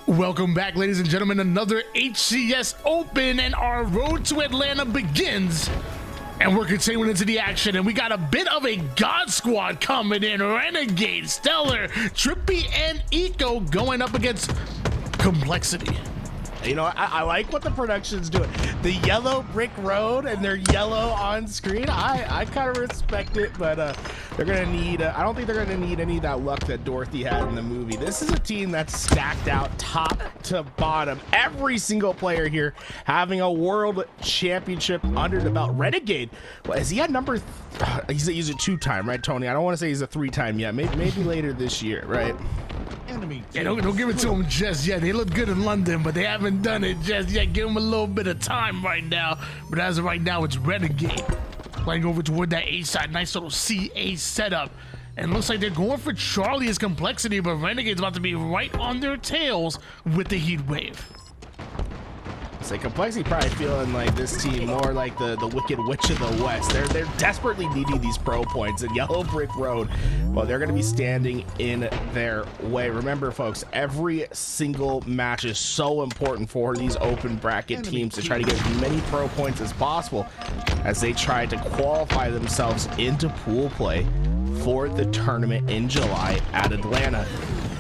Welcome back, ladies and gentlemen. Another HCS Open, and our road to Atlanta begins. And we're continuing into the action, and we got a bit of a God Squad coming in. Renegade, Stellar, Trippy, and Eco going up against Complexity. You know, I like what the production's doing. The yellow brick road and they're yellow on screen. I kind of respect it, but they're gonna need. I don't think they're gonna need any of that luck that Dorothy had in the movie. This is a team that's stacked out top to bottom. Every single player here having a world championship under the belt. Renegade, well, is he at number? He's a two-time, right, Tony? I don't want to say he's a three-time yet. Maybe later this year, right? Yeah, don't give it to them just yet. They look good in London, but they haven't done it just yet. Give them a little bit of time right now. But as of right now, it's Renegade playing over toward that A side. Nice little CA setup. And looks like they're going for Charlie as Complexity, but Renegade's about to be right on their tails with the heat wave. So Complexity probably feeling like this team more like the Wicked Witch of the West. They're desperately needing these pro points, and Yellow Brick Road, well, they're going to be standing in their way. Remember, folks, every single match is so important for these open bracket teams to try to get as many pro points as possible as they try to qualify themselves into pool play for the tournament in July at Atlanta.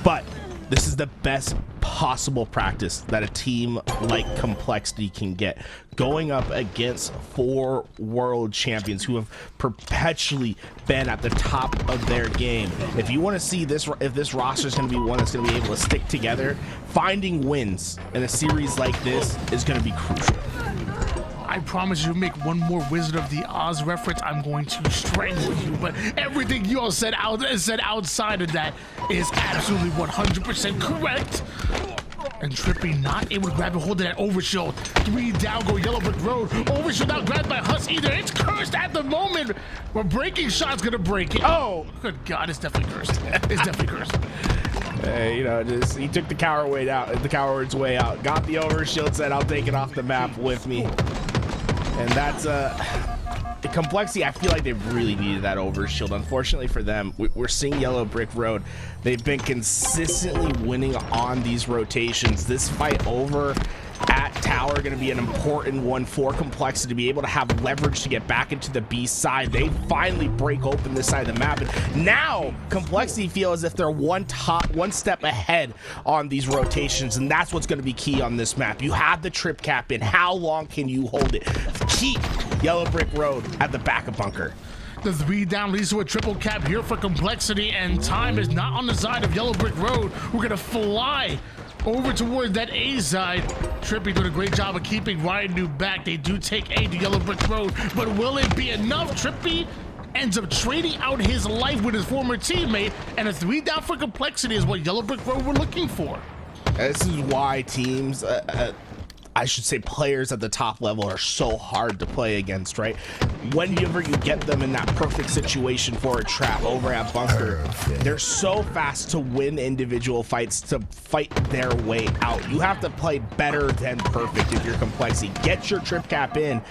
But this is the best possible practice that a team like Complexity can get, going up against 4 world champions who have perpetually been at the top of their game. If you want to see this, if this roster is going to be one that's going to be able to stick together, finding wins in a series like this is going to be crucial. I promise you, make one more Wizard of the Oz reference, I'm going to strangle you. But everything you all said outside of that is absolutely 100% correct. And Trippy not able to grab a hold of that overshield. 3 down go Yellow Brick Road. Overshield not grabbed by Huss either. It's cursed at the moment. We're breaking shot's gonna break it. Oh, good God, it's definitely cursed. It's definitely cursed. Hey, you know, just he took the coward's way out. Got the overshield, said I'll take it off the map with me. And that's the Complexity. I feel like they really needed that overshield. Unfortunately for them, we're seeing Yellow Brick Road. They've been consistently winning on these rotations. This fight over at Tower going to be an important one for Complexity to be able to have leverage to get back into the B side. They finally break open this side of the map, and now Complexity feel as if they're one step ahead on these rotations, and that's what's going to be key on this map. You have the trip cap in. How long can you hold it? Keep Yellow Brick Road at the backup bunker. The 3 down leads to a triple cap here for Complexity, and time is not on the side of Yellow Brick Road. We're gonna fly over toward that A side. Trippy doing a great job of keeping Ryan New back. They do take A to Yellow Brick Road, but will it be enough? Trippy ends up trading out his life with his former teammate, and a 3 down for Complexity is what Yellow Brick Road were looking for. This is why teams, I should say players at the top level, are so hard to play against, right? Whenever you get them in that perfect situation for a trap over at bunker, they're so fast to win individual fights, to fight their way out. You have to play better than perfect if you're Complexity. Get your trip cap in,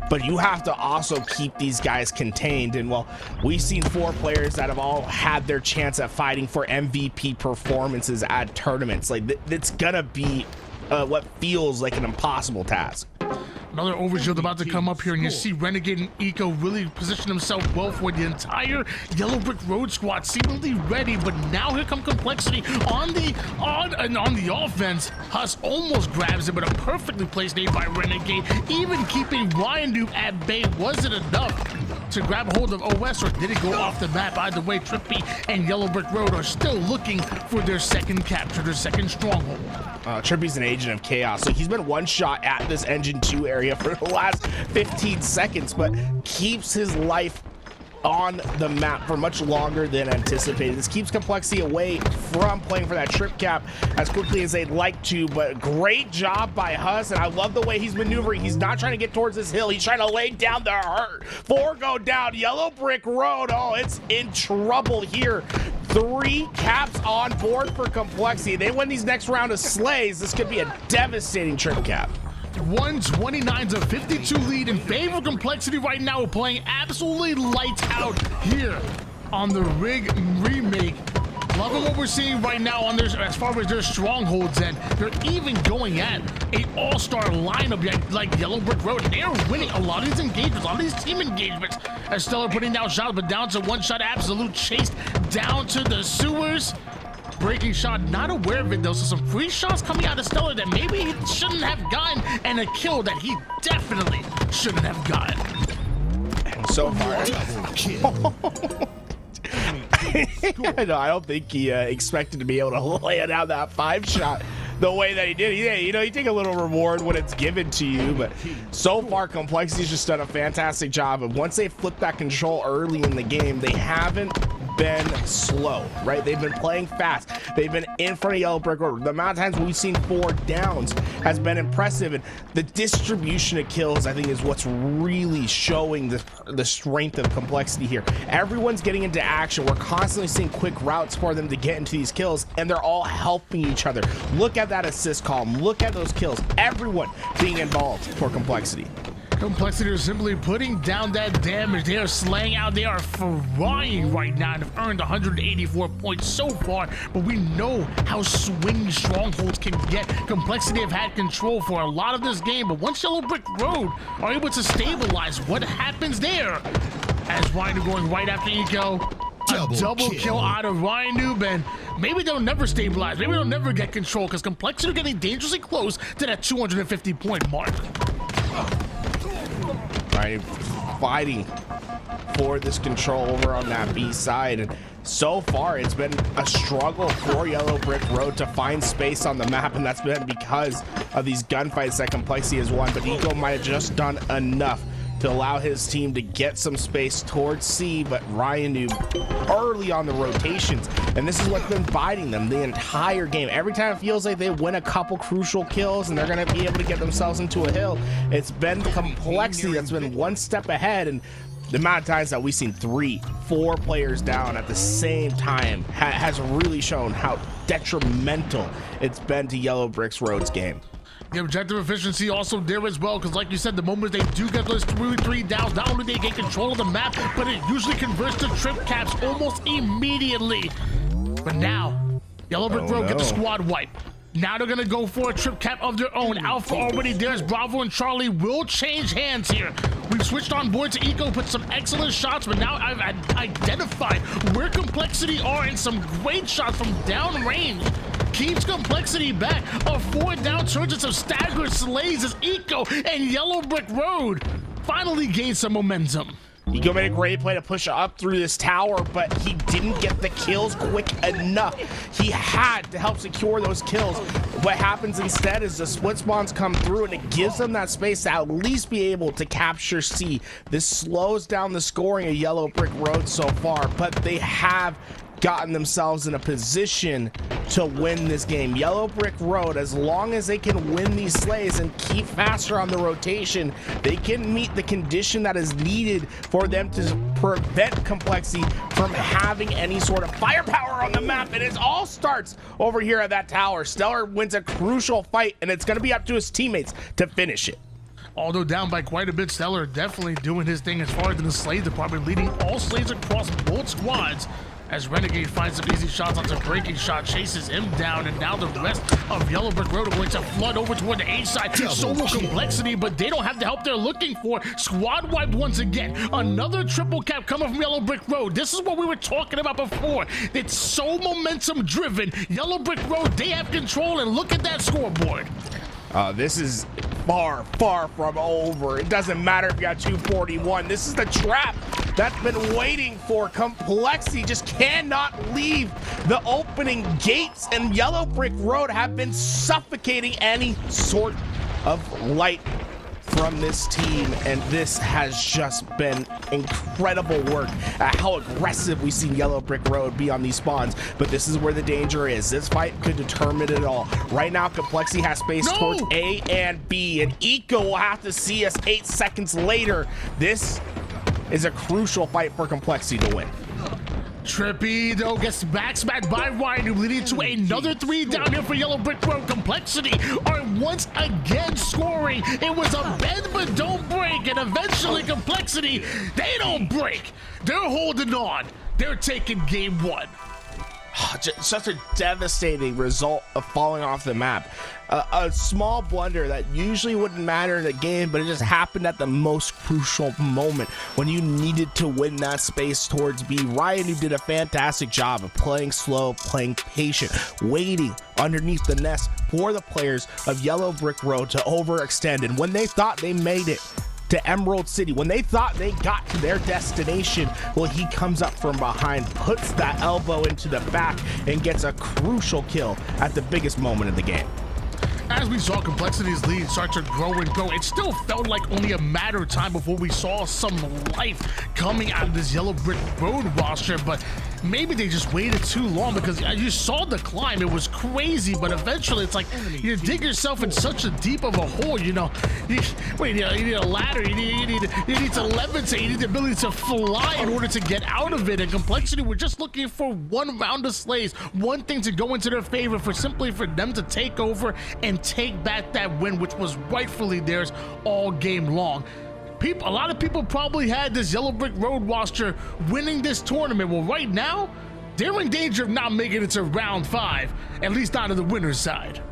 but you have to also keep these guys contained. And well, we've seen 4 players that have all had their chance at fighting for MVP performances at tournaments. Like, it's gonna be what feels like an impossible task. Another overshield about to come up here, and you see Renegade and Eco really position himself well for the entire Yellow Brick Road squad, seemingly ready. But now here come Complexity on the offense. Huss almost grabs it, but a perfectly placed nade by Renegade, even keeping Ryan Noob at bay. Was it enough to grab a hold of OS, or did it go off the map? Either way, Trippy and Yellow Brick Road are still looking for their second capture, their second stronghold. Trippy's an agent of chaos, so he's been one shot at this engine 2 area for the last 15 seconds, but keeps his life on the map for much longer than anticipated. This keeps Complexity away from playing for that trip cap as quickly as they'd like to, but great job by Huss, and I love the way he's maneuvering. He's not trying to get towards this hill. He's trying to lay down the hurt. 4 go down. Yellow Brick Road, oh, it's in trouble here. 3 caps on board for Complexity. They win these next round of slays. This could be a devastating trip cap. 129's a 52 lead in favor of Complexity right now. We're playing absolutely lights out here on the Rig Remake. Loving what we're seeing right now on their, as far as their strongholds, and they're even going at an all-star lineup like Yellow Brick Road. They're winning a lot of these engagements, a lot of these team engagements, as Stellar putting down shots, but down to one shot, absolute chase down to the sewers. Breaking shot, not aware of it though, so some free shots coming out of Stellar that maybe he shouldn't have gotten, and a kill that he definitely shouldn't have gotten. And so far, I don't think he expected to be able to lay down that 5-shot the way that he did. Yeah, you know, you take a little reward when it's given to you, but so far Complexity's just done a fantastic job. And once they flip that control early in the game, they haven't been slow, right? They've been playing fast. They've been in front of Yellow Brick Road. The amount of times we've seen 4 downs has been impressive, and the distribution of kills, I think, is what's really showing the strength of Complexity here. Everyone's getting into action. We're constantly seeing quick routes for them to get into these kills, and they're all helping each other. Look at that assist column. Look at those kills. Everyone being involved for Complexity. Complexity are simply putting down that damage. They are slaying out. They are flying right now and have earned 184 points so far, but we know how swing Strongholds can get. Complexity have had control for a lot of this game, but once Yellow Brick Road are able to stabilize, what happens there? As Ryan going right after Eco. A double kill out of Ryan Noob, and maybe they'll never stabilize. Maybe they'll never get control, because Complexity are getting dangerously close to that 250 point mark. Right, fighting for this control over on that B side, and so far it's been a struggle for Yellow Brick Road to find space on the map, and that's been because of these gunfights that Complexity has won. But Eco might have just done enough to allow his team to get some space towards C, but Ryan knew early on the rotations, and this is what's been biting them the entire game. Every time it feels like they win a couple crucial kills and they're going to be able to get themselves into a hill, it's been Complexity that's been one step ahead, and the amount of times that we've seen 3-4 players down at the same time has really shown how detrimental it's been to Yellow Brick Road's game. The objective efficiency also there as well, because like you said, the moment they do get those 3 downs, not only do they gain control of the map, but it usually converts to trip caps almost immediately. But now, Yellow Brick Road get the squad wipe. Now they're gonna go for a trip cap of their own. Alpha already there as Bravo and Charlie will change hands here. We've switched on board to Eco, put some excellent shots, but now I've identified where Complexity are, and some great shots from downrange keeps Complexity back. A 4 down surges of staggered slays as Eco and Yellow Brick Road finally gain some momentum. Eco made a great play to push up through this tower, but he didn't get the kills quick enough. He had to help secure those kills. What happens instead is the split spawns come through, and it gives them that space to at least be able to capture C. This slows down the scoring of Yellow Brick Road so far, but they have gotten themselves in a position to win this game. Yellow Brick Road, as long as they can win these slays and keep faster on the rotation, they can meet the condition that is needed for them to prevent Complexity from having any sort of firepower on the map. And it all starts over here at that tower. Stellar wins a crucial fight, and it's going to be up to his teammates to finish it. Although down by quite a bit, Stellar definitely doing his thing as far as the slay department, leading all slays across both squads, as Renegade finds some easy shots onto Breaking Shot, chases him down, and now the rest of Yellow Brick Road are going to flood over toward the A side. So will Complexity, but they don't have the help they're looking for. Squad wipe once again. Another triple cap coming from Yellow Brick Road. This is what we were talking about before. It's so momentum driven. Yellow Brick Road, they have control, and look at that scoreboard. This is far from over. It doesn't matter if you got 241. This is the trap that's been waiting for. Complexity just cannot leave the opening gates, and Yellow Brick Road have been suffocating any sort of light from this team, and this has just been incredible work at how aggressive we've seen Yellow Brick Road be on these spawns. But this is where the danger is. This fight could determine it all. Right now, Complexity has space towards A and B, and Eco will have to see us 8 seconds later. This is a crucial fight for Complexity to win. Trippy, though, gets backsmacked by Ryan, leading to another 3 down here for Yellow Brick Road. Complexity are once again scoring. It was a bend but don't break, and eventually Complexity, they don't break. They're holding on. They're taking game 1. Just such a devastating result of falling off the map. A small blunder that usually wouldn't matter in a game, but it just happened at the most crucial moment when you needed to win that space towards B. Ryan, who did a fantastic job of playing slow, playing patient, waiting underneath the nest for the players of Yellow Brick Road to overextend. And when they thought they made it to Emerald City, when they thought they got to their destination, well, he comes up from behind, puts that elbow into the back, and gets a crucial kill at the biggest moment of the game. As we saw Complexity's lead start to grow and go, it still felt like only a matter of time before we saw some life coming out of this Yellow Brick Road roster, but maybe they just waited too long, because you saw the climb. It was crazy, but eventually it's like you dig yourself in such a deep of a hole, you know. You need a ladder, you need to levitate, you need the ability to fly in order to get out of it. And Complexity were just looking for one round of slays, one thing to go into their favor, for them to take over and take back that win, which was rightfully theirs all game long. A lot of people probably had this Yellow Brick Road roster winning this tournament. Well, right now, they're in danger of not making it to round 5, at least out of the winner's side.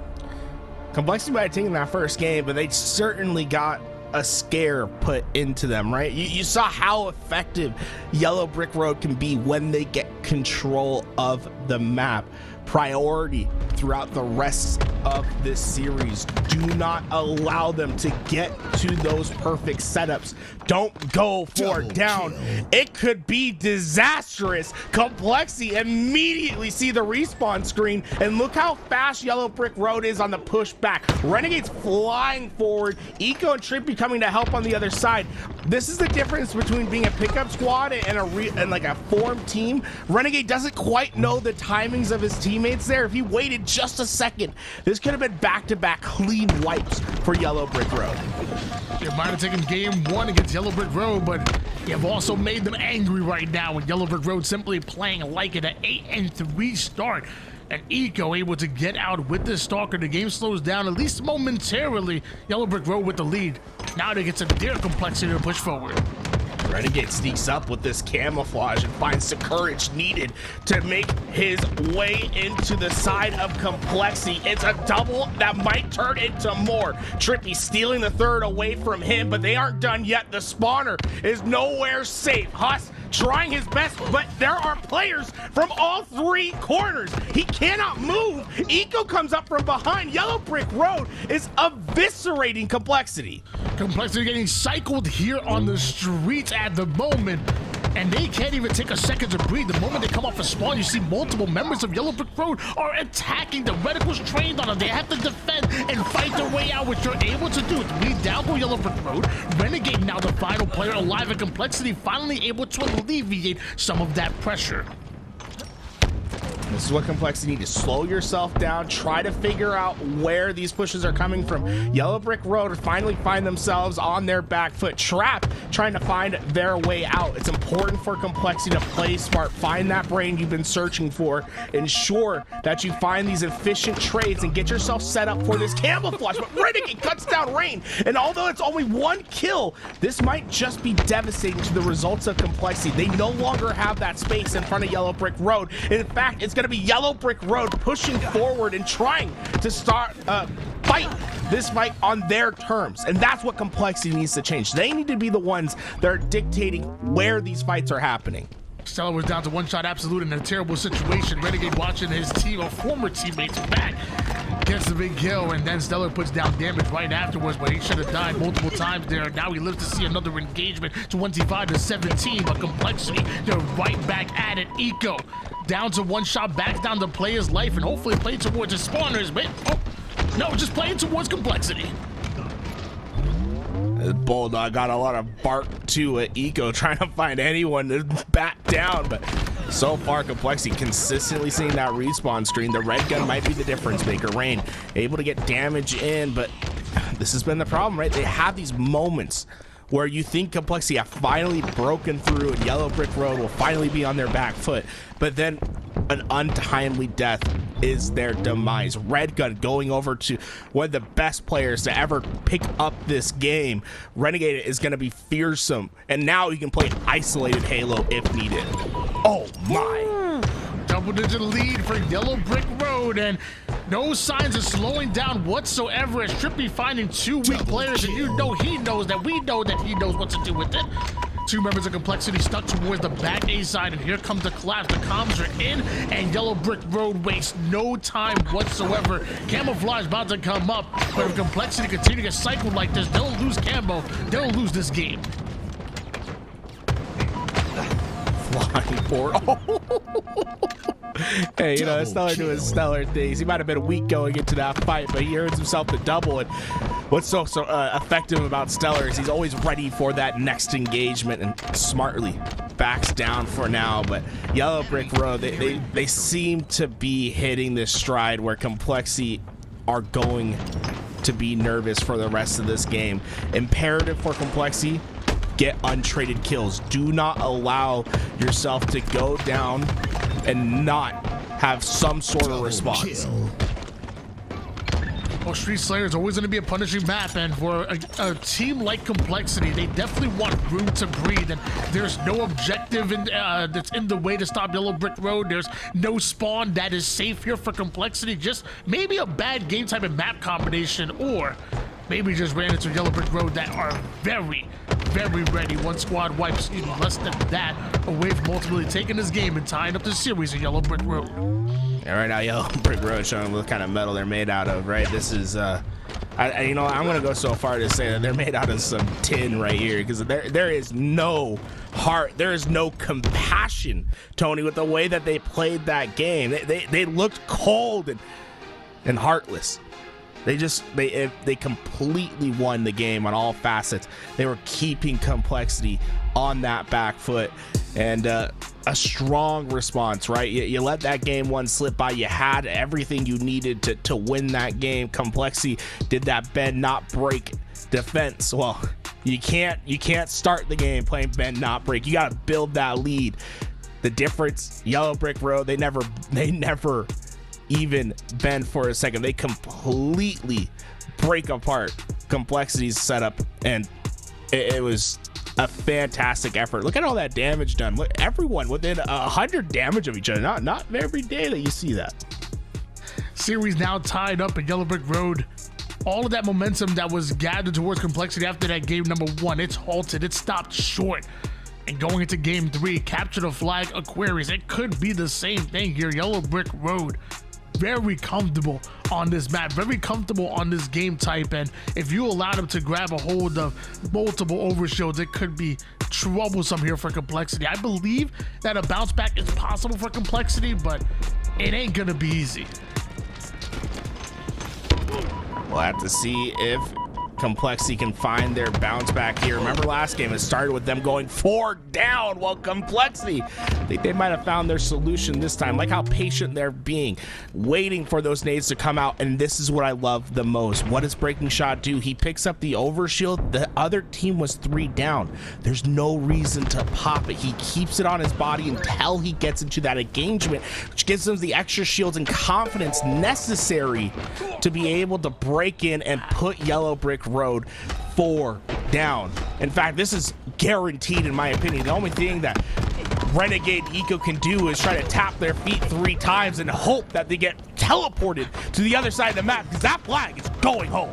Complexity might have taken that first game, but they certainly got a scare put into them, right? You saw how effective Yellow Brick Road can be when they get control of the map. Priority throughout the rest of this series: do not allow them to get to those perfect setups. Don't go for down. It could be disastrous. Complexity immediately see the respawn screen, and look how fast Yellow Brick Road is on the pushback. Renegades flying forward, Eco and Trippy coming to help on the other side. This is the difference between being a pickup squad and like a formed team. Renegade doesn't quite know the timings of his teammates there. If he waited just a second, this could have been back-to-back clean wipes for Yellow Brick Road. You might have taken game 1 against Yellow Brick Road, but you've also made them angry right now with Yellow Brick Road simply playing like an 8-3 start. And Eco able to get out with this Stalker. The game slows down, at least momentarily. Yellow Brick Road with the lead. Now they get to their Complexity to push forward. Renegade sneaks up with this camouflage and finds the courage needed to make his way into the side of Complexity. It's a double that might turn into more. Trippy stealing the third away from him, but they aren't done yet. The spawner is nowhere safe. Huss trying his best, but there are players from all 3 corners. He cannot move. Eco comes up from behind. Yellow Brick Road is eviscerating Complexity. Complexity getting cycled here on the streets at the moment, and they can't even take a second to breathe. The moment they come off a spawn, you see multiple members of Yellow Brick Road are attacking. The Reticles trained on them. They have to defend and fight their way out, which they're able to do. 3 down for Yellow Brick Road. Renegade now the final player alive, and Complexity finally able to alleviate some of that pressure. This is what Complexity need to slow yourself down, try to figure out where these pushes are coming from. Yellow Brick Road finally find themselves on their back foot, trapped, trying to find their way out. It's important for Complexity to play smart, find that brain you've been searching for, ensure that you find these efficient trades and get yourself set up for this camouflage. But Renegade cuts down Rain, and although it's only 1 kill, this might just be devastating to the results of Complexity. They no longer have that space in front of Yellow Brick Road. In fact, it's going to be Yellow Brick Road pushing forward and trying to start this fight on their terms, and that's what Complexity needs to change. They need to be the ones that are dictating where these fights are happening. Stella was down to 1-shot absolute in a terrible situation. Renegade watching his team or former teammates back, gets the big kill, and then Stellar puts down damage right afterwards, but he should have died multiple times there. Now he lives to see another engagement, 25-17, but Complexity, they're right back at it. Eco down to 1-shot, back down to play his life, and hopefully play towards his spawners, but no, just playing towards Complexity. Bulldog got a lot of bark to Eco, trying to find anyone to bat down, but so far Complexity consistently seeing that respawn screen. The red gun might be the difference maker. Rain able to get damage in, but this has been the problem, right? They have these moments where you think Complexity have finally broken through and Yellow Brick Road will finally be on their back foot, but then an untimely death is their demise. Red Gun going over to one of the best players to ever pick up this game. Renegade is going to be fearsome, and now he can play isolated Halo if needed. Oh my. double-digit lead for Yellow Brick Road, and no signs of slowing down whatsoever as Trippy finding two weak players, and you know he knows that we know that he knows what to do with it. Two members of Complexity stuck towards the back A side, and here comes the collapse. The comms are in, and Yellow Brick Road wastes no time whatsoever. Camouflage about to come up, but if Complexity continue to get cycled like this, they'll lose Camo. They'll lose this game. Flying forward. Hey, you know, Stellar doing Stellar things. He might have been weak going into that fight, but he earns himself the double. And what's so effective about Stellar is he's always ready for that next engagement and smartly backs down for now. But Yellow Brick Road, they seem to be hitting this stride where Complexity are going to be nervous for the rest of this game. Imperative for Complexity: get untraded kills. Do not allow yourself to go down and not have some sort of response. Well, Street Slayer is always going to be a punishing map, and for a team like Complexity, they definitely want room to breathe, and there's no objective that's in the way to stop Yellow Brick Road. There's no spawn that is safe here for Complexity, just maybe a bad game type and map combination, or maybe just ran into Yellow Brick Road that are very, very ready. One squad wipes, even less than that, away from ultimately taking this game and tying up the series in Yellow Brick Road. And right now, Yellow Brick Road showing what kind of metal they're made out of, right? This is, you know, I'm going to go so far to say that they're made out of some tin right here, because there is no heart, there is no compassion, Tony, with the way that they played that game. They looked cold and heartless. They completely won the game on all facets. They were keeping Complexity on that back foot, and a strong response, right? You let that game one slip by. You had everything you needed to win that game. Complexity did that bend not break defense. Well, you can't start the game playing bend not break. You got to build that lead. The difference, Yellow Brick Road, they never even bend for a second. They completely break apart Complexity's setup, and it was a fantastic effort. Look at all that damage done. Look, everyone within 100 damage of each other. Not every day that you see that. Series now tied up at Yellow Brick Road. All of that momentum that was gathered towards Complexity after that game number one, it's halted, it stopped short. And going into game three, capture the flag Aquarius. It could be the same thing here. Yellow Brick Road, very comfortable on this map, very comfortable on this game type, and if you allow them to grab a hold of multiple overshields, it could be troublesome here for Complexity. I believe that a bounce back is possible for Complexity, but it ain't gonna be easy. We'll have to see if Complexity can find their bounce back here. Remember last game, it started with them going 4 down, while Complexity, I think they might have found their solution this time. Like how patient they're being, waiting for those nades to come out, and this is what I love the most. What does Breaking Shot do? He picks up the overshield. The other team was 3 down. There's no reason to pop it. He keeps it on his body until he gets into that engagement, which gives him the extra shields and confidence necessary to be able to break in and put Yellow Brick Road 4 down. In fact, this is guaranteed in my opinion. The only thing that Renegade Eco can do is try to tap their feet 3 times and hope that they get teleported to the other side of the map, because that flag is going home.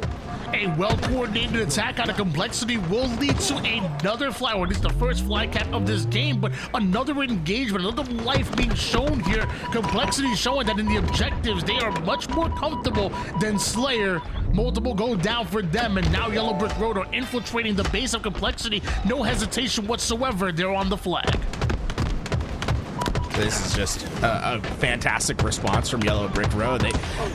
A well-coordinated attack out of Complexity will lead to another flag, or at least the first flag cap of this game, but another engagement, another life being shown here. Complexity showing that in the objectives, they are much more comfortable than Slayer. Multiple go down for them, and now Yellow Brick Road are infiltrating the base of Complexity. No hesitation whatsoever, they're on the flag. This is just a fantastic response from Yellow Brick Road.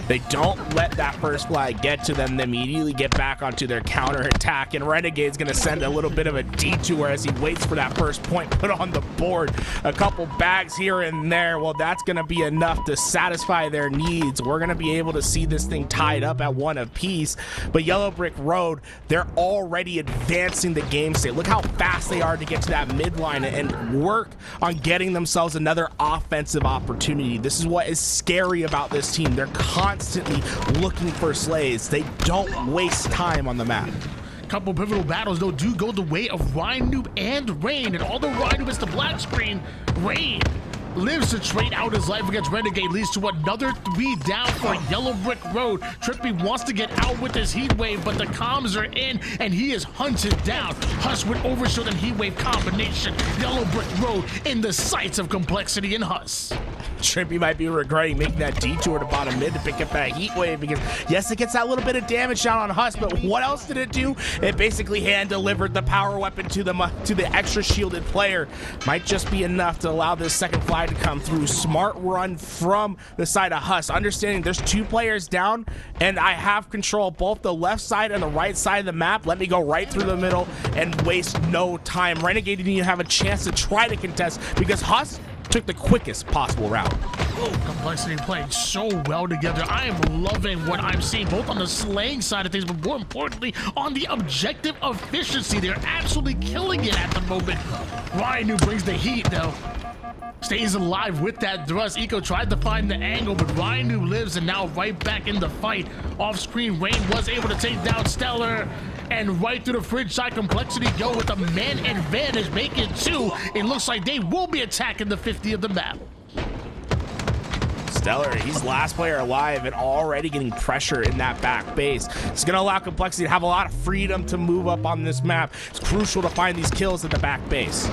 They don't let that first flag get to them. They immediately get back onto their counter attack, and Renegade's going to send a little bit of a detour as he waits for that first point put on the board. A couple bags here and there. Well, that's going to be enough to satisfy their needs. We're going to be able to see this thing tied up at 1 apiece. But Yellow Brick Road, they're already advancing the game state. Look how fast they are to get to that midline and work on getting themselves another offensive opportunity. This is what is scary about this team. They're constantly looking for slays. They don't waste time on the map. Couple pivotal battles though do go the way of Ryan Noob and Rain, and although Ryan Noob is the black screen, Rain lives to trade out his life against Renegade, leads to another 3 down for Yellow Brick Road. Trippy wants to get out with his Heat Wave, but the comms are in, and he is hunted down. Huss with Overshield and Heat Wave combination. Yellow Brick Road in the sights of Complexity and Huss. Trippy might be regretting making that detour to bottom mid to pick up that Heat Wave, because yes, it gets that little bit of damage down on Huss, but what else did it do? It basically hand delivered the power weapon to the extra shielded player. Might just be enough to allow this second flag to come through. Smart run from the side of Huss, understanding there's 2 players down and I have control of both the left side and the right side of the map. Let me go right through the middle and waste no time. Renegade didn't even have a chance to try to contest because Huss took the quickest possible route. Complexity playing so well together. I am loving what I'm seeing, both on the slaying side of things, but more importantly, on the objective efficiency. They're absolutely killing it at the moment. Ryan, who brings the heat, though, stays alive with that thrust. Eco tried to find the angle, but Ryan lives and now right back in the fight. Off screen, Rain was able to take down Stellar, and right through the fridge side, Complexity go with a man advantage, make it 2. It looks like they will be attacking the 50 of the map. Stellar, he's last player alive and already getting pressure in that back base. It's going to allow Complexity to have a lot of freedom to move up on this map. It's crucial to find these kills at the back base.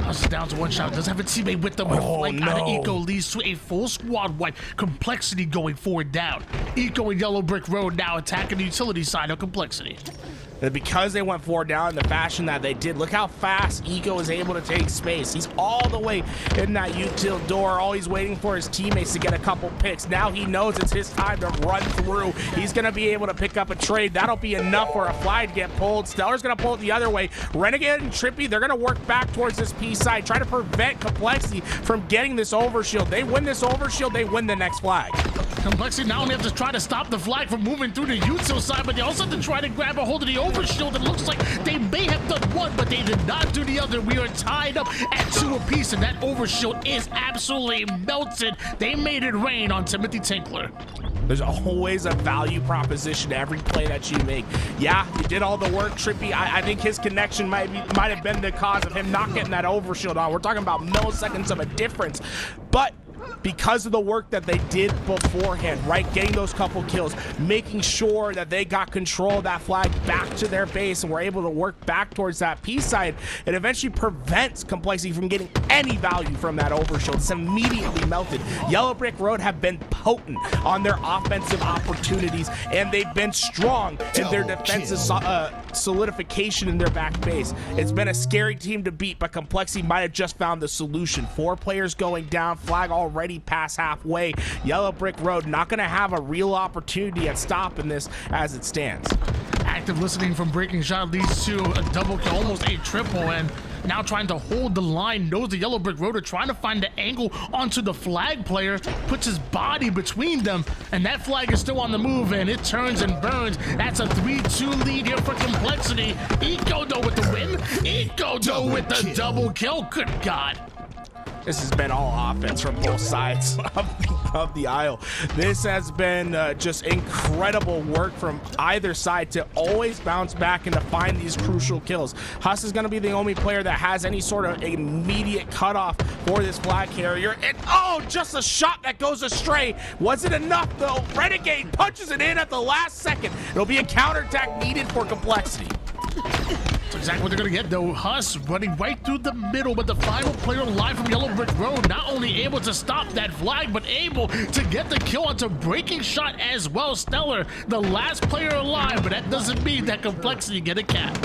Huss is down to 1 shot. Does have a teammate with them. Flank out of Eco leads to a full squad wipe. Complexity going 4 down. Eco and Yellow Brick Road now attacking the utility side of Complexity. And because they went 4 down in the fashion that they did, look how fast Eco is able to take space. He's all the way in that util door. All he's waiting for his teammates to get a couple picks. Now he knows it's his time to run through. He's going to be able to pick up a trade. That'll be enough for a flag to get pulled. Stellar's going to pull it the other way. Renegade and Trippy, they're going to work back towards this P side, try to prevent Complexity from getting this overshield. They win this overshield, they win the next flag. Complexity not only have to try to stop the flag from moving through the util side, but they also have to try to grab a hold of the overshield. It looks like they may have done one, but they did not do the other. We are tied up at 2 apiece, and that overshield is absolutely melted. They made it rain on Timothy Tinkler. There's always a value proposition to every play that you make. Yeah, you did all the work, Trippy. I think his connection might have been the cause of him not getting that overshield on. We're talking about milliseconds of a difference. But because of the work that they did beforehand, right? Getting those couple kills, making sure that they got control of that flag back to their base and were able to work back towards that P side, it eventually prevents Complexity from getting any value from that overshield. It's immediately melted. Yellow Brick Road have been potent on their offensive opportunities, and they've been strong in their defensive solidification in their back base. It's been a scary team to beat, but Complexity might have just found the solution. 4 players going down, flag already past halfway. Yellow Brick Road not going to have a real opportunity at stopping this as it stands. Active listening from Breaking Shot leads to a double kill, almost a triple, and now trying to hold the line. Knows the Yellow Brick Road are trying to find the angle onto the flag player, puts his body between them, and that flag is still on the move, and it turns and burns. That's a 3-2 lead here for Complexity. Eco though with the win. Eco though with the double kill. Good God. This has been all offense from both sides of the aisle. This has been just incredible work from either side to always bounce back and to find these crucial kills. Huss is going to be the only player that has any sort of immediate cutoff for this flag carrier. And oh, just a shot that goes astray. Wasn't enough though. Renegade punches it in at the last second. It'll be a counterattack needed for Complexity. That's exactly what they're going to get, though. Huss running right through the middle, but the final player alive from Yellow Brick Road not only able to stop that flag, but able to get the kill onto Breaking Shot as well. Stellar, the last player alive, but that doesn't mean that Complexity get a cap.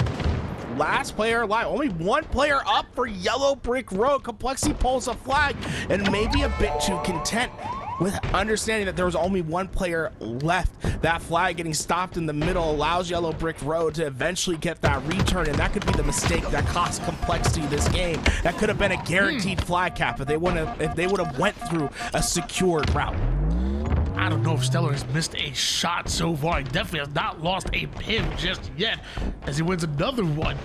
Last player alive, only 1 player up for Yellow Brick Road. Complexity pulls a flag and maybe a bit too content with understanding that there was only 1 player left. That flag getting stopped in the middle allows Yellow Brick Road to eventually get that return, and that could be the mistake that cost Complexity this game. That could have been a guaranteed flag cap if they would have went through a secured route. I don't know if Stellar has missed a shot so far. He definitely has not lost a pin just yet as he wins another one.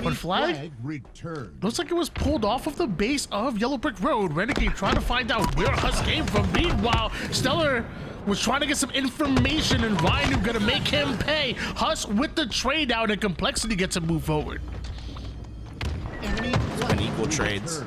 But flag looks like it was pulled off of the base of Yellow Brick Road. Renegade trying to find out where Huss came from. Meanwhile, Stellar was trying to get some information, and Ryan gonna make him pay. Huss with the trade out, and Complexity gets to move forward. It's been equal trades.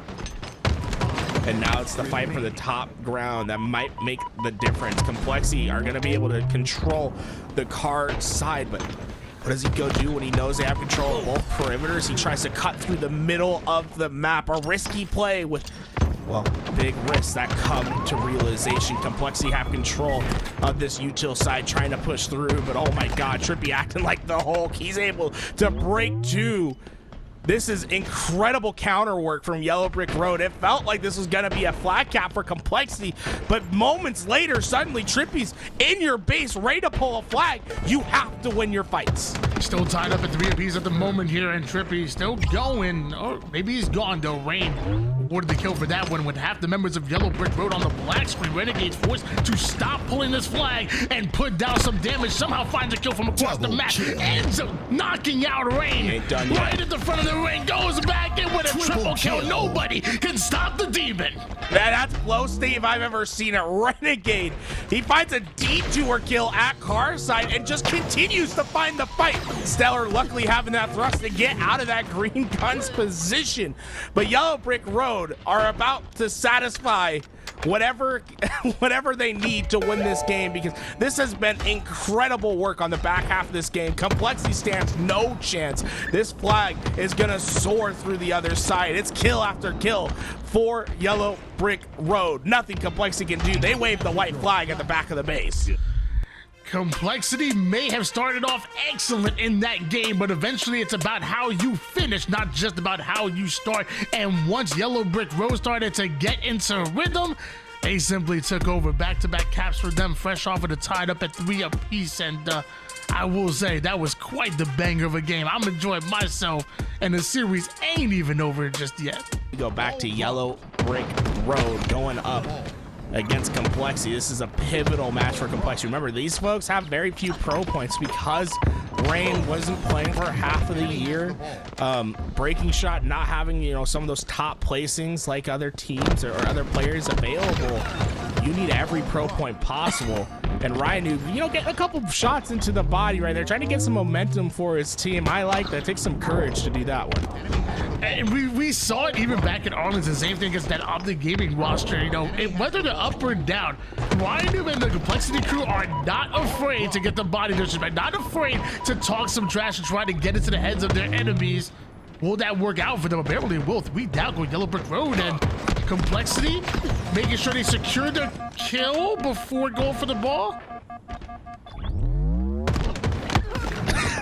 and now it's the fight for the top ground that might make the difference. Complexity are going to be able to control the car side, but what does he go do when he knows they have control of both perimeters? He tries to cut through the middle of the map. A risky play with, well, big risks that come to realization. Complexity have control of this util side, trying to push through, but oh my god, Trippy acting like the Hulk. He's able to break two. This is incredible counter work from Yellow Brick Road. It felt like this was going to be a flat cap for Complexity, but moments later, suddenly Trippy's in your base, ready to pull a flag. You have to win your fights. Still tied up at 3 apiece at the moment here, and Trippy still going. Or maybe he's gone, though. Rain awarded the kill for that one with half the members of Yellow Brick Road on the black screen. Renegades forced to stop pulling this flag and put down some damage. Somehow finds a kill from across the map. Ends up knocking out Rain. Ain't done yet. Right at the front of the ring, goes back in with a triple kill. Nobody can stop the demon. That's close, Steve. I've ever seen a Renegade. He finds a detour kill at car side and just continues to find the fight. Stellar luckily having that thrust to get out of that green gun's position. But Yellow Brick Road are about to satisfy whatever they need to win this game, because this has been incredible work on the back half of this game. Complexity stands no chance. This flag is gonna soar through the other side. It's kill after kill for Yellow Brick Road. Nothing Complexity can do. They wave the white flag at the back of the base. Complexity may have started off excellent in that game, but eventually it's about how you finish, not just about how you start. And once Yellow Brick Road started to get into rhythm, they simply took over. Back-to-back caps for them, fresh off of the tied up at 3 apiece. And I will say that was quite the banger of a game. I'm enjoying myself, and the series ain't even over just yet. We go back to Yellow Brick Road going up against Complexity. This is a pivotal match for Complexity. Remember, these folks have very few pro points because Rain wasn't playing for half of the year. Breaking Shot not having, you know, some of those top placings like other teams or other players available. You need every pro point possible. And Ryan, you know, get a couple shots into the body right there, trying to get some momentum for his team. I like that. It takes some courage to do that one. And we saw it even back in Arlington. Same thing as that Optic Gaming roster. You know, whether they're up or down, Ryan and the Complexity crew are not afraid to get the body disrespect, not afraid to talk some trash and try to get into the heads of their enemies. Will that work out for them? Apparently it will. 3 down go Yellow Brick Road, and Complexity making sure they secure the kill before going for the ball.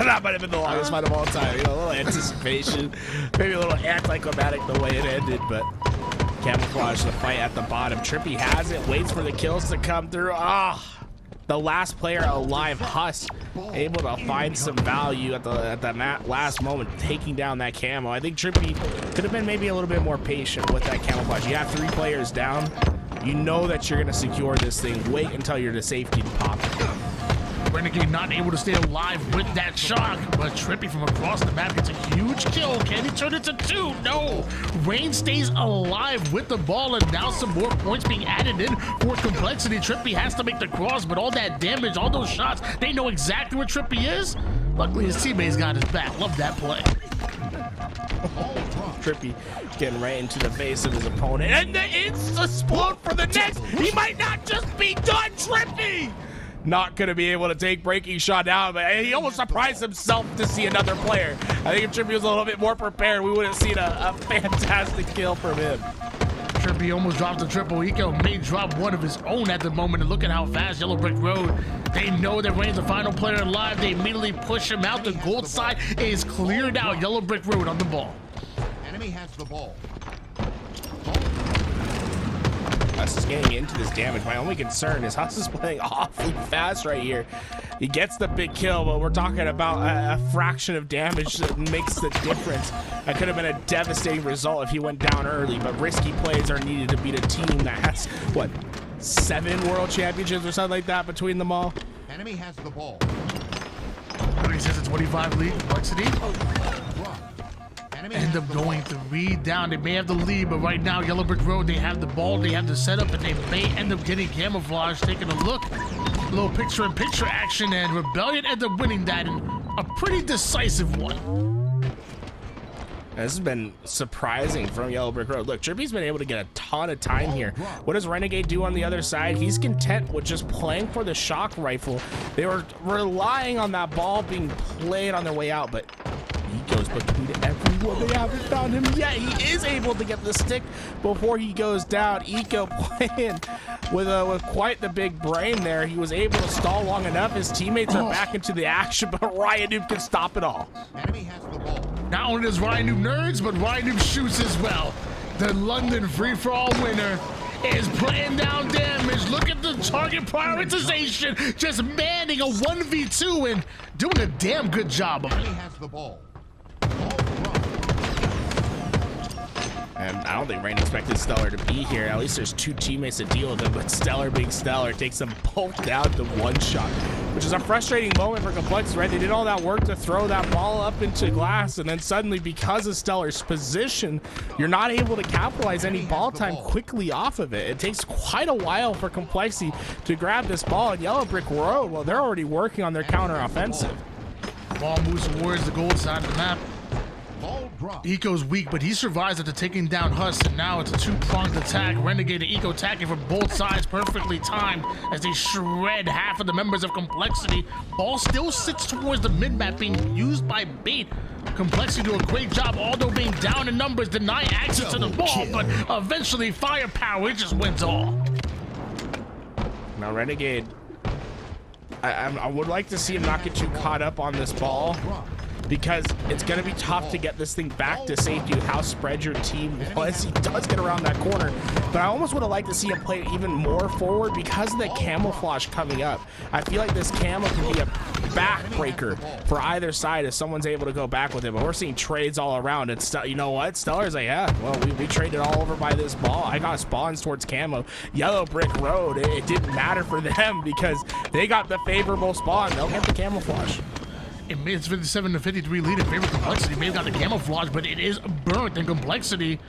That might have been the longest fight of all time. You know, a little anticipation, maybe a little anticlimactic the way it ended, but camouflage the fight at the bottom. Trippy has it, waits for the kills to come through. The last player alive, Huss, able to find some value at that last moment, taking down that camo. I think Trippy could have been maybe a little bit more patient with that camouflage. You have 3 players down. You know that you're going to secure this thing. Wait until you're to safety to pop it. Renegade not able to stay alive with that shock, but Trippy from across the map gets a huge kill. Can he turn it to 2? No. Rain stays alive with the ball, and now some more points being added in for Complexity. Trippy has to make the cross, but all that damage, all those shots, they know exactly where Trippy is. Luckily, his teammates got his back. Love that play. Trippy getting right into the face of his opponent, and it's explode for the next. He might not just be done. Trippy not going to be able to take Breaking Shot down, but he almost surprised himself to see another player. I think if Trippy was a little bit more prepared, we would have seen a fantastic kill from him. Trippy almost dropped a triple eco, may drop one of his own at the moment, and look at how fast Yellow Brick Road, they know that Rain's the final player alive. They immediately push him out. The gold side is cleared out. Yellow Brick Road on the ball. Enemy has the ball. Huss is getting into this damage. My only concern is Huss is playing awfully fast right here. He gets the big kill, but we're talking about a fraction of damage that makes the difference. That could have been a devastating result if he went down early, but risky plays are needed to beat a team that has, what, 7 world championships or something like that between them all? Enemy has the ball. He says a 25 lead. Complexity end up going 3 down. They may have the lead, but right now Yellow Brick Road, they have the ball, they have the setup, and they may end up getting camouflage. Taking a look, a little picture-in-picture action, and Rebellion end up winning that in a pretty decisive one. This has been surprising from Yellow Brick Road. Look, Trippy's been able to get a ton of time here. What does Renegade do on the other side? He's content with just playing for the shock rifle. They were relying on that ball being played on their way out, but he goes between everyone. They haven't found him yet. He is able to get the stick before he goes down. Eco playing with quite the big brain there. He was able to stall long enough. His teammates are back into the action, but Ryan Noob can stop it all. Enemy has the ball. Not only does Ryan Noob nerds, but Ryan Noob shoots as well. The London free-for-all winner is playing down damage. Look at the target prioritization, just manning a 1v2 and doing a damn good job of it. Enemy has the ball. Ball drop. And I don't think Rain expected Stellar to be here. At least there's two teammates to deal with him, but Stellar being Stellar takes them both down to one shot, which is a frustrating moment for Complex, right? They did all that work to throw that ball up into glass, and then suddenly, because of Stellar's position, you're not able to capitalize any ball time quickly off of it. It takes quite a while for Complexity to grab this ball, and Yellow Brick Road, well, they're already working on their counter-offensive. Ball moves towards the gold side of the map. Ball drop. Eco's weak, but he survives after taking down Huss, and now it's a two-pronged attack. Renegade and Eco attacking from both sides, perfectly timed as they shred half of the members of Complexity. Ball still sits towards the mid-map, being used by bait. Complexity do a great job, although being down in numbers, denying access to the ball, but eventually firepower, it just wins all. Now Renegade, I would like to see him not get too caught up on this ball, because it's going to be tough to get this thing back to safety with how spread your team was. He does get around that corner, but I almost would have liked to see him play even more forward because of the camouflage coming up. I feel like this camo can be a backbreaker for either side if someone's able to go back with it, but we're seeing trades all around. And you know what? Stellar's like, yeah, well, we traded all over by this ball. I got spawns towards camo. Yellow Brick Road, it didn't matter for them because they got the favorable spawn. They'll get the camouflage. It's 57-53 lead in favor of Complexity. May have got the camouflage, but it is burnt in Complexity.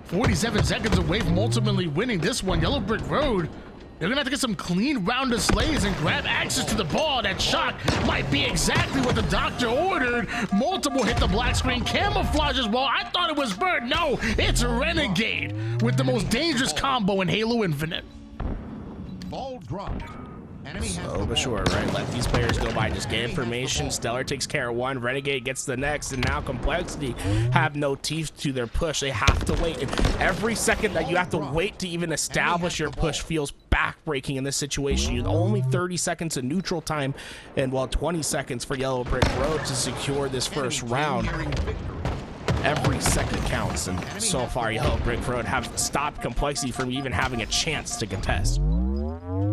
47 seconds away from ultimately winning this one. Yellow Brick Road, they're gonna have to get some clean round of slays and grab access to the ball. That shot might be exactly what the doctor ordered. Multiple hit the black screen. Camouflage as well. I thought it was burnt. No, it's Renegade with the most dangerous combo in Halo Infinite. Ball dropped. Enemy has Slow the but ball. sure, right? Let these players go by. Just get information. Stellar takes care of one. Renegade gets the next. And now Complexity have no teeth to their push. They have to wait. And every second that you have to wait to even establish your push feels backbreaking in this situation. You only 30 seconds of neutral time and, well, 20 seconds for Yellow Brick Road to secure this first round. Every second counts. And so far, Yellow Brick Road have stopped Complexity from even having a chance to contest.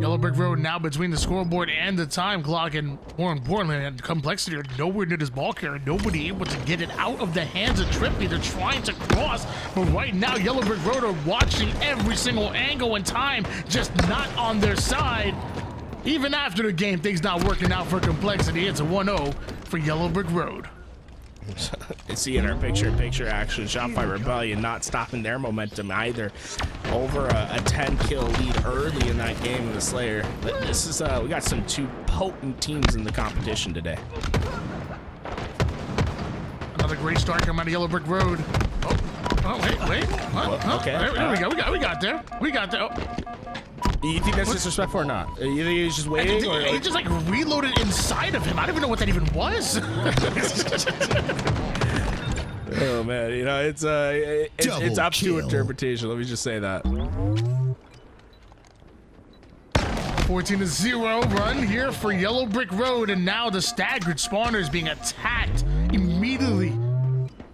Yellow Brick Road now between the scoreboard and the time clock, and more importantly, Complexity are nowhere near this ball carrier. Nobody able to get it out of the hands of Trippy. They're trying to cross, but right now Yellow Brick Road are watching every single angle and time, just not on their side. Even after the game, things not working out for Complexity. It's a 1-0 for Yellow Brick Road. See in our picture-in-picture action, Shopify Rebellion not stopping their momentum either. Over a 10-kill lead early in that game in the Slayer. But this is we got some two potent teams in the competition today. Another great start coming out of Yellow Brick Road. Wait. What? Okay. There we go. We got there. Oh. You think that's disrespectful or not? You think he's just waiting? Or He just like reloaded inside of him. I don't even know what that even was. Oh man, you know it's up to interpretation. Let me just say that. 14-0 run here for Yellow Brick Road, and now the staggered spawners being attacked immediately.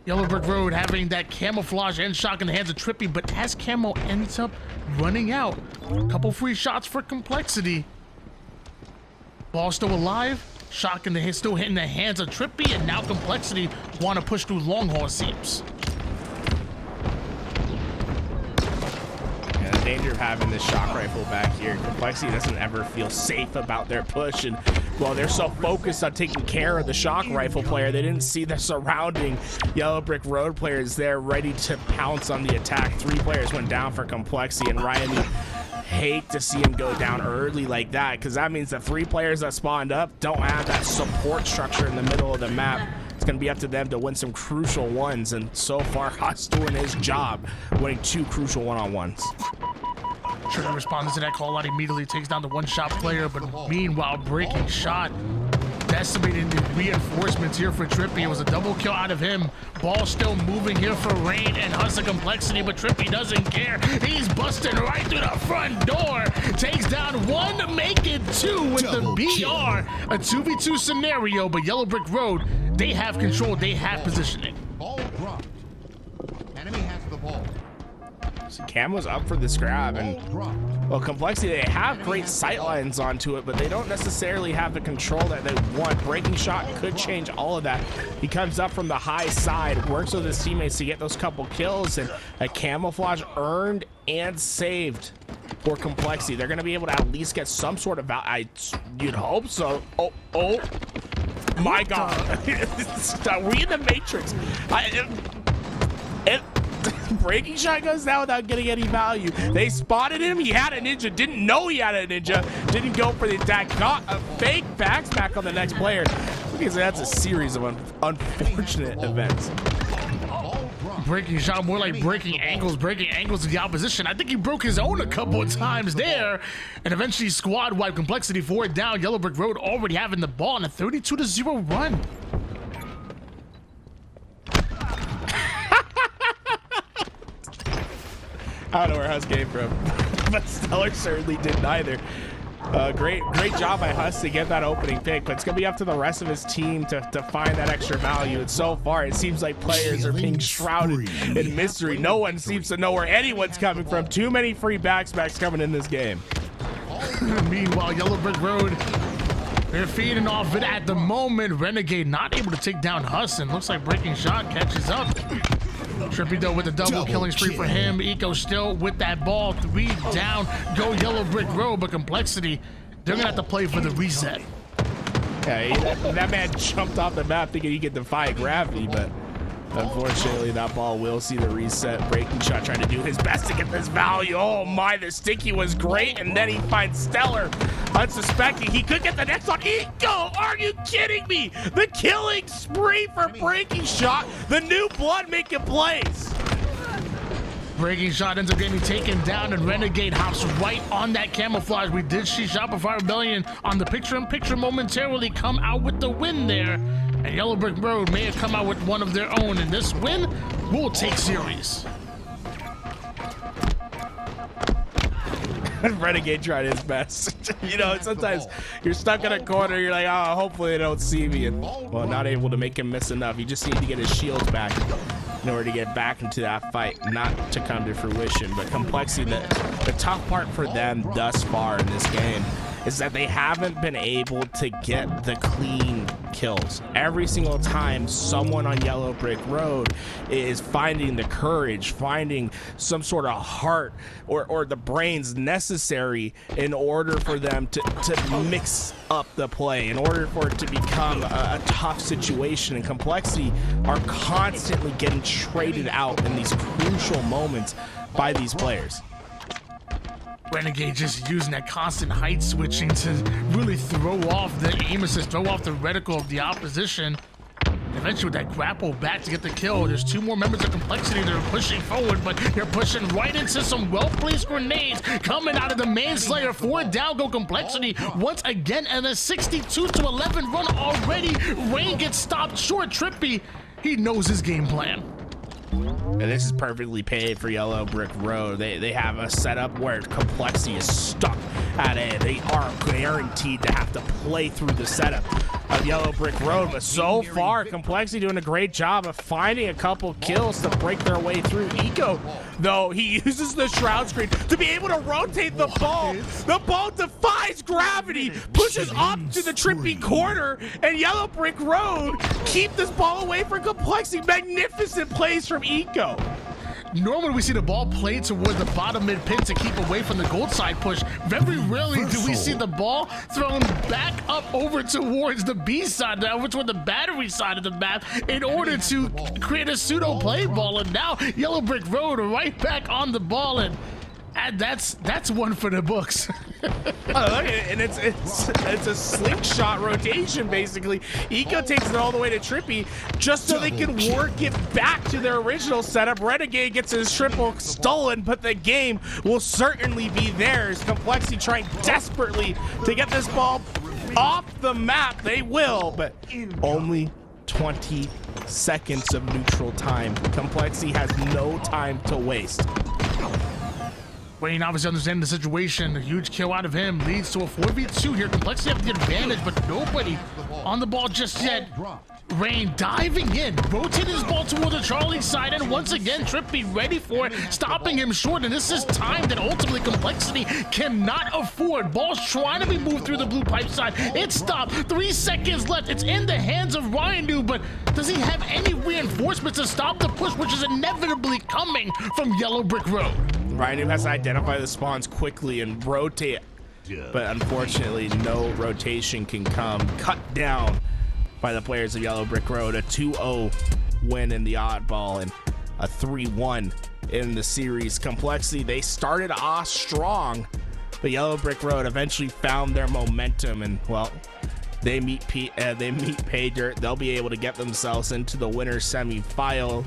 Yellow Brick Road having that camouflage end shock in the hands of Trippy, but as camo ends up running out, a couple free shots for Complexity. Ball still alive, shock still hitting the hands of Trippy, and now Complexity want to push through long haul seams. Yeah, the danger of having this shock rifle back here. Complexity doesn't ever feel safe about their push, and well, they're so focused on taking care of the shock rifle player, they didn't see the surrounding Yellow Brick Road players there ready to pounce on the attack. 3 players went down for Complexity, and Ryan hate to see him go down early like that, because that means the 3 players that spawned up don't have that support structure in the middle of the map It's going to be up to them to win some crucial ones, and so far, Huss doing his job, winning 2 crucial one-on-ones. Trippy responds to that call out, immediately takes down the one-shot player, but meanwhile, breaking shot, decimating the reinforcements here for Trippy. It was a double kill out of him. Ball still moving here for Rain and Huss of Complexity, but Trippy doesn't care. He's busting right through the front door. Takes down 1, make it 2 with the BR. A 2v2 scenario, but Yellow Brick Road, they have control, they have positioning. Ball dropped. Enemy has the ball. Cam was up for this grab, and Ball dropped. well, Complexity, they have great sight lines onto it, but they don't necessarily have the control that they want. Breaking shot could change all of that. He comes up from the high side, works with his teammates to get those couple kills, and a camouflage earned and saved for Complexity. They're going to be able to at least get some sort of you'd hope so. Oh my God. Are we in the Matrix? Breaking shot goes down without getting any value. They spotted him. He had a ninja. Didn't know he had a ninja. Didn't go for the attack. Got a fake backsmack on the next player. Because that's a series of unfortunate events. Breaking shot, more like breaking ankles of the opposition. I think he broke his own a couple of times there. And eventually squad wide Complexity 4 down. Yellow Brick Road already having the ball on a 32-0 run. I don't know where Huss came from, but Stellar certainly didn't either. Great job by Huss to get that opening pick, but it's going to be up to the rest of his team to find that extra value. And so far, it seems like players are being shrouded in mystery. No one seems to know where anyone's coming from. Too many free backsmacks coming in this game. Meanwhile, Yellow Brick Road, they're feeding off it at the moment. Renegade not able to take down Huss, and looks like breaking shot catches up. Trippy though with a double killing spree for him. Eco still with that ball. 3 down. Go Yellow Brick Road, but Complexity, they're gonna have to play for the reset. Yeah, that man jumped off the map thinking he could defy gravity, but unfortunately that ball will see the reset. Breaking shot trying to do his best to get this value. Oh my, the sticky was great, and then he finds Stellar unsuspecting. He could get the next one. Eco, are you kidding me? The killing spree for breaking shot. The new blood making plays. Breaking shot ends up getting taken down, and Renegade hops right on that camouflage. We did see Shopify Rebellion on the picture-in-picture momentarily come out with the win there. And Yellow Brick Road may have come out with one of their own, and this win will take series. Renegade tried his best. You know, sometimes you're stuck in a corner, you're like, oh, hopefully they don't see me, and well, not able to make him miss enough. You just need to get his shields back in order to get back into that fight, not to come to fruition. But Complexity, the tough part for them thus far in this game is that they haven't been able to get the clean kills. Every single time someone on Yellow Brick Road is finding the courage, finding some sort of heart or the brains necessary in order for them to mix up the play, in order for it to become a tough situation. And Complexity are constantly getting traded out in these crucial moments by these players. Renegade just using that constant height switching to really throw off the aim assist, throw off the reticle of the opposition. Eventually with that grapple back to get the kill. There's 2 more members of Complexity that are pushing forward, but they're pushing right into some well-placed grenades coming out of the Manslayer. 4 down go Complexity once again, and a 62-11 run already. Rain gets stopped short. Trippy, he knows his game plan. And this is perfectly paid for Yellow Brick Road. They have a setup where Complexity is stuck at it. They are guaranteed to have to play through the setup of Yellow Brick Road. But so far, Complexity doing a great job of finding a couple kills to break their way through. Eco, though, he uses the shroud screen to be able to rotate the ball. The ball defies gravity, pushes up to the Trippy corner, and Yellow Brick Road keep this ball away from Complexity. Magnificent plays from Eco. Normally we see the ball played toward the bottom mid pin to keep away from the gold side push. Very rarely do we see the ball thrown back up over towards the B side, over toward the battery side of the map, in order to create a pseudo play ball. And now Yellow Brick Road right back on the ball, and And that's one for the books. And it's a slingshot rotation basically. Eco takes it all the way to Trippy just so they can work it back to their original setup. Renegade gets his triple stolen, but the game will certainly be theirs. Complexity trying desperately to get this ball off the map. They will, but only 20 seconds of neutral time. Complexity has no time to waste. Wayne obviously understanding the situation. A huge kill out of him leads to a 4v2 here. Complexity have the advantage, but nobody on the ball just yet. Rain diving in, rotating his ball toward the Charlie side, and once again, Trippy ready for it, stopping him short, and this is time that ultimately Complexity cannot afford. Ball's trying to be moved through the blue pipe side. It's stopped. 3 seconds left. It's in the hands of Ryan, but does he have any reinforcements to stop the push, which is inevitably coming from Yellow Brick Road? Ryan has to identify the spawns quickly and rotate, but unfortunately, no rotation can come. Cut down by the players of Yellow Brick Road. A 2-0 win in the Oddball and a 3-1 in the series. Complexity, they started off strong, but Yellow Brick Road eventually found their momentum, and well, they meet Pay Dirt. They'll be able to get themselves into the winner's semifinal.